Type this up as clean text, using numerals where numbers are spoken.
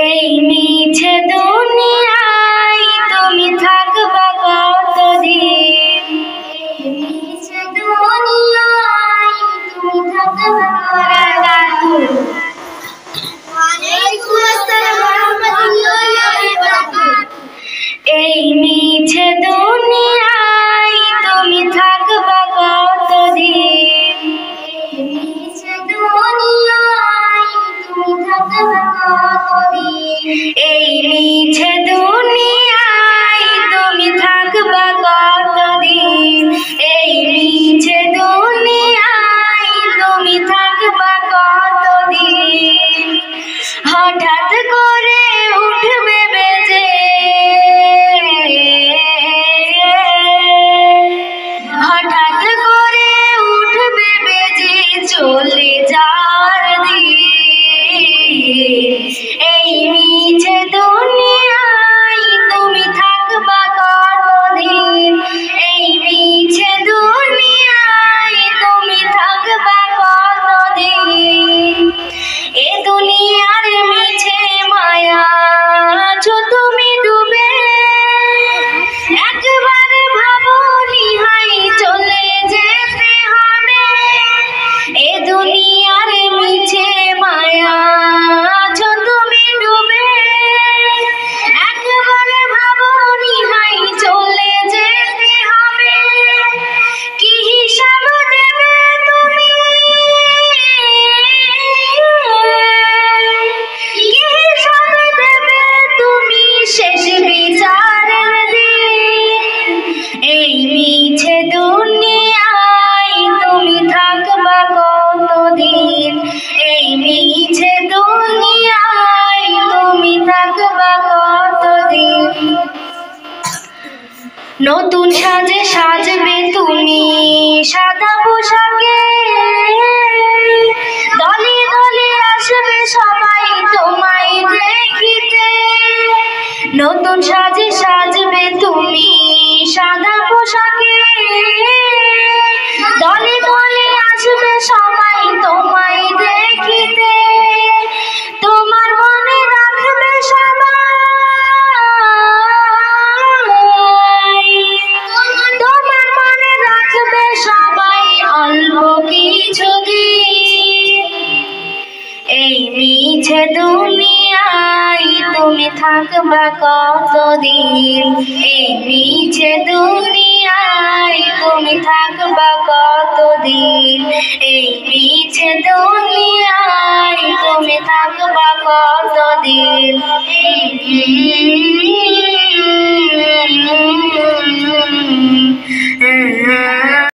এই মিছে দুনিয়ায় তুমি থাকবা কতদিন? মিছে দুনিয়ায় তুমি থাকবা কতদিন? ওয়ালাইকুম আসসালাম ওয়া রাহমাতুল্লাহি ওয়া বারাকাতুহু। এই মিছে দুনিয়ায় তুমি থাকবা কতদিন? মিছে দুনিয়ায় তুমি থাকবা কতদিন? এই মিছে দুনিয়ায় তুমি থাকবা কতদিন? এই মিছে দুনিয়ায় তুমি থাকবা কতদিন? হঠাৎ করে উঠবে বেজে, হঠাৎ করে উঠবে বেজে চলে যাওয়ার দিন। এই মিছে দুনিয়ায় তুমি থাকবা কতদিন? এই মিছে দুনিয়ায় তুমি থাকবা কতদিন? এ দুনিয়ার মিছে মায়া আছো তুমি ডুবে, একবারে ভাবনি হাই চলে যেতে হবে। এ দুনিয়ার মিছে মায়া আছো তুমি ডুবে, একবারে ভাবনি হাই চলে যেতে হবে। কি হিসাব দেবে তুমি? কি হিসাব দেবে তুমি শেষ বিচারের দিন? এই মিছে দুনিয়ায় তুমি থাকবা কতদিন? এই মিছে দুনিয়ায় তুমি থাকবা কতদিন? নতুন সাজে সাজবে তুমি সাদা পোশাকে, দলে দলে আসবে সবাই তোমায় দেখিতে। নতুন সাজে সাজবে তুমি সাদা পোশাকে, দলে দলে আসবে সবাই তোমায় দেখিতে। তোমার মনে রাখবে সবাই, তোমার মনে রাখবে সবাই অল্প কিছুদিন। এই মিছে দুনিয়ায় তুমি থাকবা কতদিন? এই মিছে দুনিয়ায় তুমি থাকবা কতদিন? এই মিছে দুনিয়ায় তুমি থাকবা কতদিন?